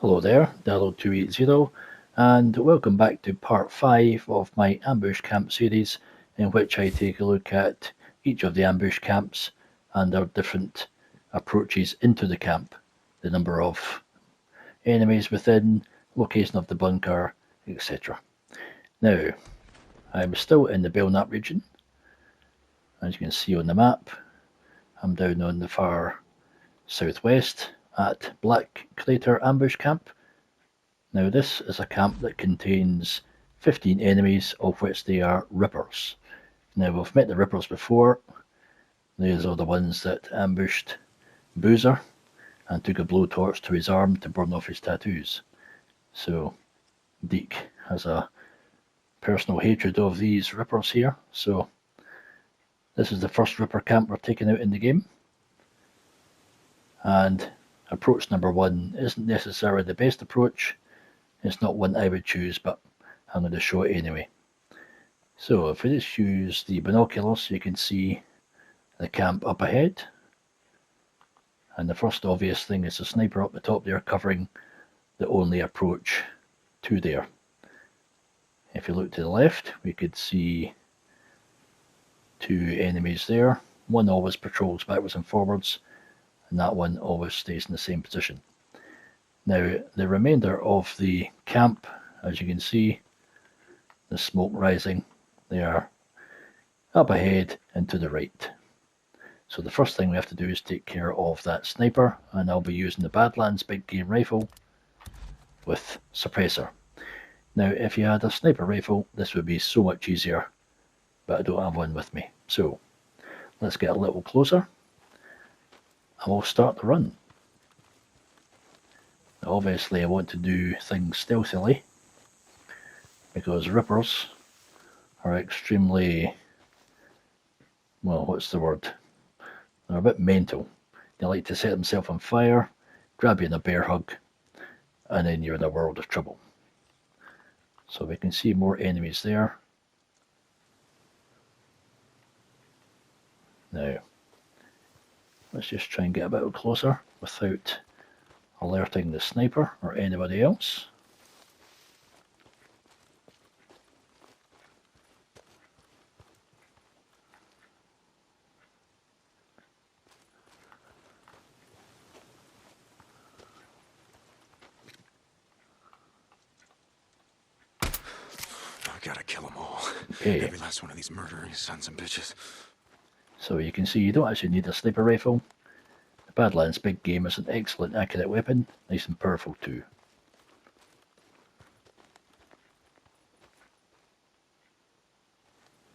Hello there, Darrow280, and welcome back to part 5 of my ambush camp series, in which I take a look at each of the ambush camps and their different approaches into the camp, the number of enemies within, location of the bunker, etc. Now, I'm still in the Belknap region. As you can see on the map, I'm down on the far southwest at Black Crater Ambush Camp. Now this is a camp that contains 15 enemies, of which they are Rippers. Now we've met the Rippers before. These are the ones that ambushed Boozer and took a blowtorch to his arm to burn off his tattoos. So Deke has a personal hatred of these Rippers here. So this is the first Ripper camp we're taking out in the game. And approach number 1 isn't necessarily the best approach. It's not one I would choose, but I'm going to show it anyway. So if we just use the binoculars, you can see the camp up ahead. And the first obvious thing is the sniper up the top there, covering the only approach to there. If you look to the left, we could see 2 enemies there. One always patrols backwards and forwards, and that one always stays in the same position. Now, the remainder of the camp, as you can see, the smoke rising, they are up ahead and to the right. So the first thing we have to do is take care of that sniper, and I'll be using the Badlands big game rifle with suppressor. Now, if you had a sniper rifle, this would be so much easier, but I don't have one with me. So let's get a little closer. I will start the run. Obviously I want to do things stealthily, because Rippers are extremely, well, what's the word? They're a bit mental. They like to set themselves on fire, grab you in a bear hug, and then you're in a world of trouble. So we can see more enemies there. Now, let's just try and get a bit closer without alerting the sniper or anybody else. I gotta kill them all. Okay. Every last one of these murdering sons and bitches. So you can see you don't actually need a sniper rifle. The Badlands big game is an excellent accurate weapon, nice and powerful too.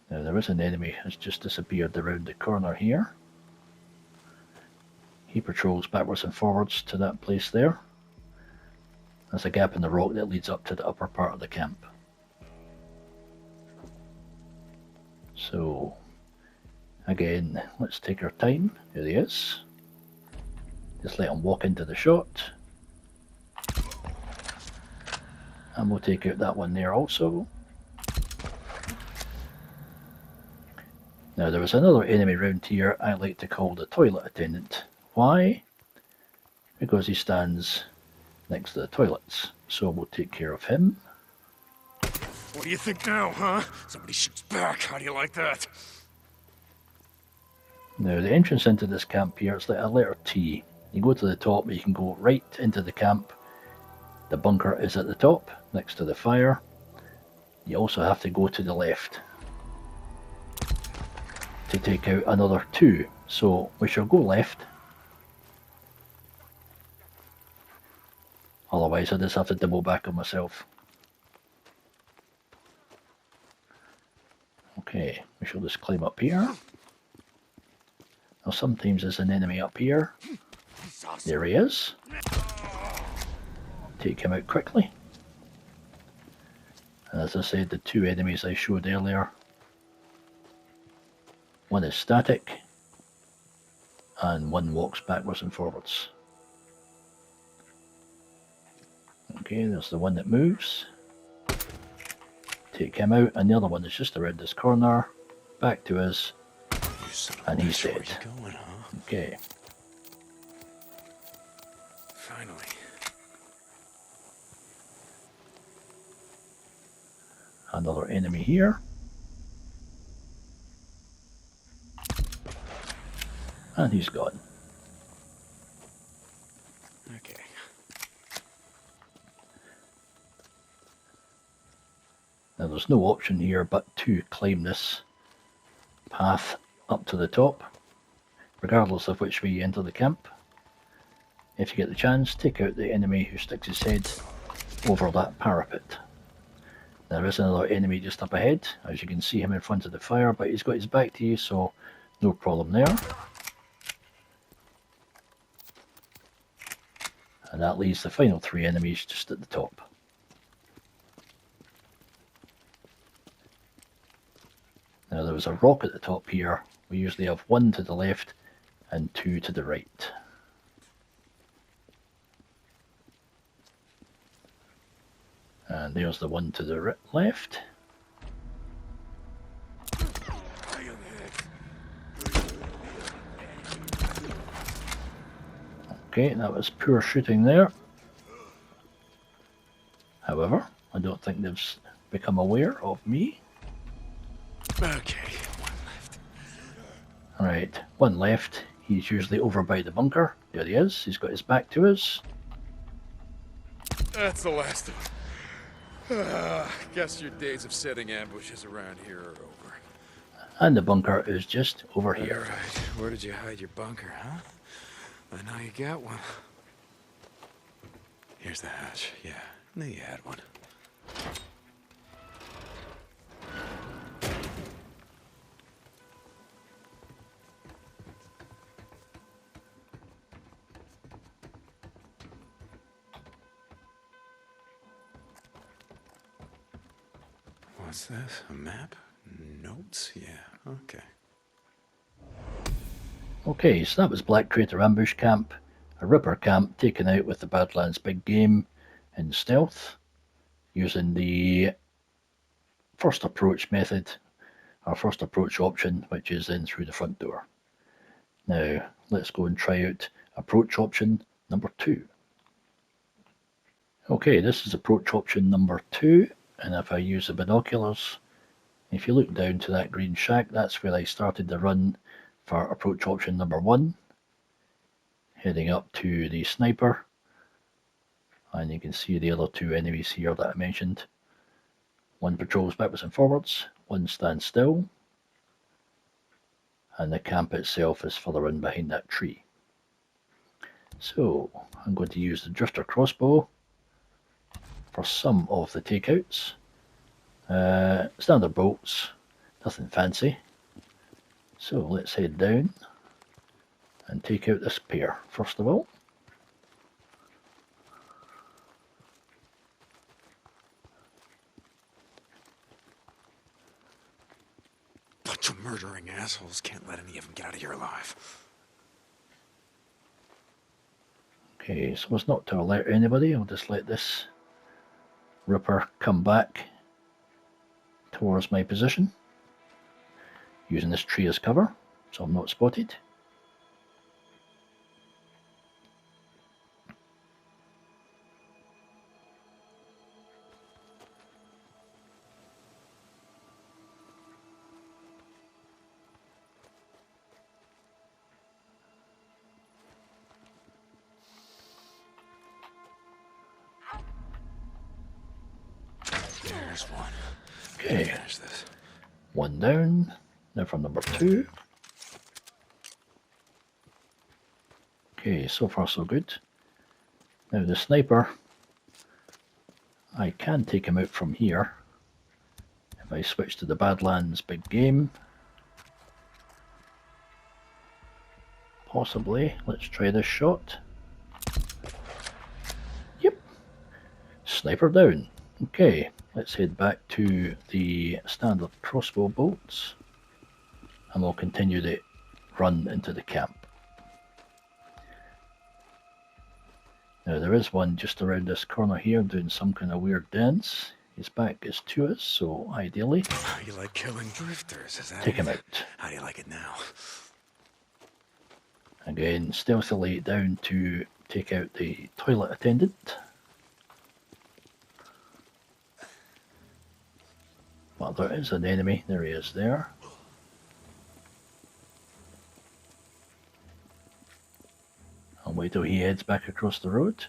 Now there is an enemy that's just disappeared around the corner here. He patrols backwards and forwards to that place there. There's a gap in the rock that leads up to the upper part of the camp. So again, let's take our time. There he is. Just let him walk into the shot. And we'll take out that one there also. Now there is another enemy round here I like to call the toilet attendant. Why? Because he stands next to the toilets. So we'll take care of him. What do you think now, huh? Somebody shoots back. How do you like that? Now the entrance into this camp here is like a letter T. You go to the top, you can go right into the camp. The bunker is at the top, next to the fire. You also have to go to the left to take out another 2. So we shall go left. Otherwise I just have to double back on myself. Okay, we shall just climb up here. Now sometimes there's an enemy up here. There he is. Take him out quickly. And as I said, the 2 enemies I showed earlier, one is static and one walks backwards and forwards. Okay, there's the one that moves. Take him out, and the other one is just around this corner. Back to us, and he's dead. Going, huh? Okay. Finally. Another enemy here. And he's gone. Okay. Now there's no option here but to climb this path up to the top, regardless of which way you enter the camp. If you get the chance, take out the enemy who sticks his head over that parapet. There is another enemy just up ahead, as you can see him in front of the fire, but he's got his back to you, so no problem there. And that leaves the final 3 enemies just at the top. Now there was a rock at the top here. We usually have 1 to the left and 2 to the right. And there's the 1 to the left. Okay, that was poor shooting there. However, I don't think they've become aware of me. Okay, 1 left. Alright, 1 left. He's usually over by the bunker. There he is. He's got his back to us. That's the last of them. Guess your days of setting ambushes around here are over. And the bunker is just over here. Alright, where did you hide your bunker, huh? I know you got one. Here's the hatch. Yeah, knew you had one. What's this? A map? Notes? Yeah, okay. Okay, so that was Black Crater Ambush Camp, a Ripper camp taken out with the Badlands Big Game in stealth, using the first approach method, our first approach option, which is in through the front door. Now, let's go and try out approach option number 2. Okay, this is approach option number 2, and if I use the binoculars, if you look down to that green shack, that's where I started the run for approach option number 1, heading up to the sniper, and you can see the other 2 enemies here that I mentioned. 1 patrols backwards and forwards, 1 stands still, and the camp itself is further in behind that tree. So I'm going to use the drifter crossbow for some of the takeouts. Standard bolts, nothing fancy. So let's head down and take out this pair first of all. Bunch of murdering assholes. Can't let any of them get out of here alive. Okay, so as not to alert anybody, I'll just let this Ripper come back towards my position, using this tree as cover, so I'm not spotted. There's one. Okay, Finish this. 1 down. Now for number 2. Okay, so far so good. Now the sniper, I can take him out from here if I switch to the Badlands Big Game. Possibly. Let's try this shot. Yep. Sniper down. Okay, let's head back to the standard crossbow bolts, and we'll continue the run into the camp. Now there is one just around this corner here doing some kind of weird dance. His back is to us, so ideally You like killing drifters, is that take it? him out. How do you like it now? Again, stealthily down to take out the toilet attendant. Oh, there is an enemy. There he is there. I'll wait till he heads back across the road.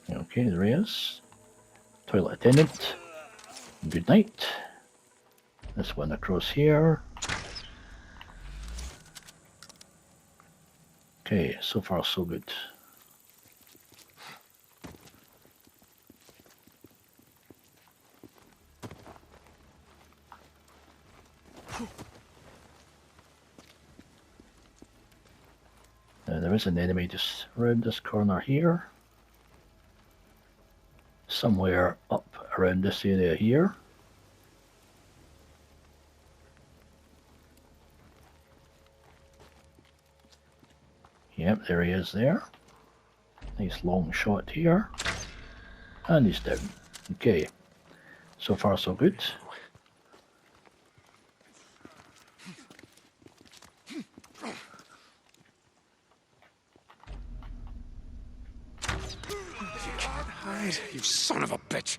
Okay, there he is. Toilet attendant. Good night. This one across here. Okay, so far so good. There is an enemy just around this corner here. Somewhere up around this area here. Yep, there he is there. Nice long shot here. And he's down. Okay, so far so good. You son of a bitch!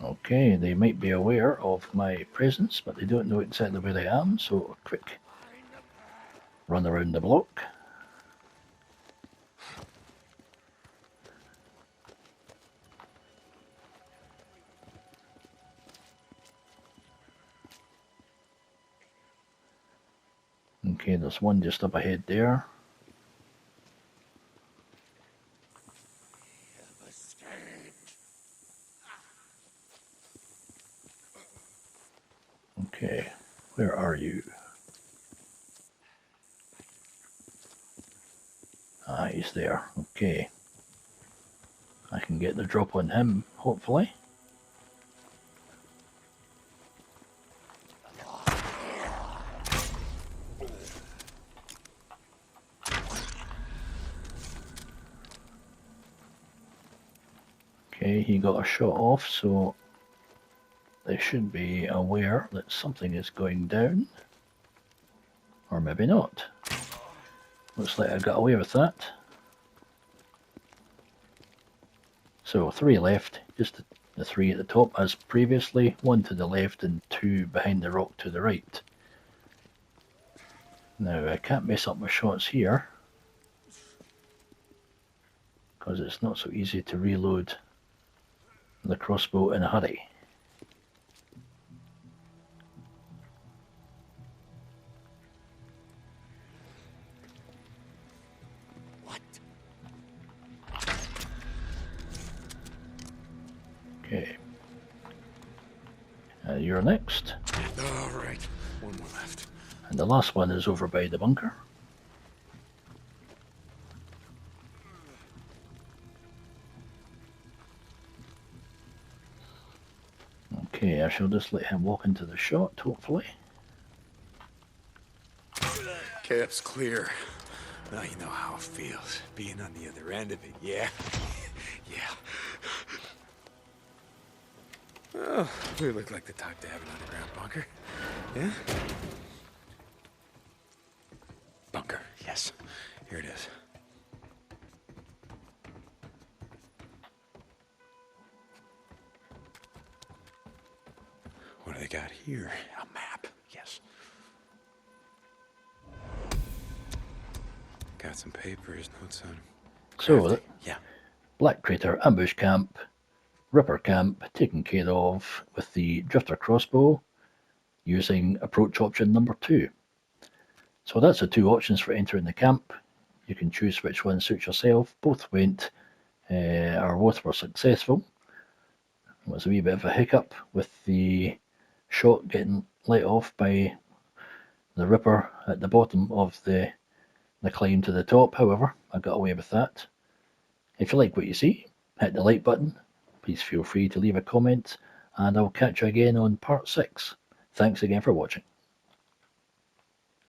Okay, they might be aware of my presence, but they don't know exactly where I am, so a quick run around the block. Okay, there's one just up ahead there. Okay, where are you? Ah, he's there. Okay. I can get the drop on him, hopefully. Okay, he got a shot off, so they should be aware that something is going down. Or maybe not. Looks like I got away with that. So 3 left, just the 3 at the top as previously, 1 to the left and 2 behind the rock to the right. Now I can't mess up my shots here, because it's not so easy to reload the crossbow in a hurry. What? Okay. You're next. All right, one more left. And the last one is over by the bunker. Okay, I shall just let him walk into the shot, hopefully. Camp's clear. Now you know how it feels, being on the other end of it, yeah? Yeah. Well, we look like the type to have an underground bunker. Yeah? Bunker, yes. Here it is. What do they got here? A map, yes. Got some papers, notes on. So, yeah. Black Crater ambush camp, Ripper camp taken care of with the drifter crossbow using approach option number 2. So that's the 2 options for entering the camp. You can choose which one suits yourself. Both went, or both were successful. It was a wee bit of a hiccup with the shot getting let off by the Ripper at the bottom of the climb to the top. However, I got away with that. If you like what you see, hit the like button. Please feel free to leave a comment, and I'll catch you again on part 6. Thanks again for watching.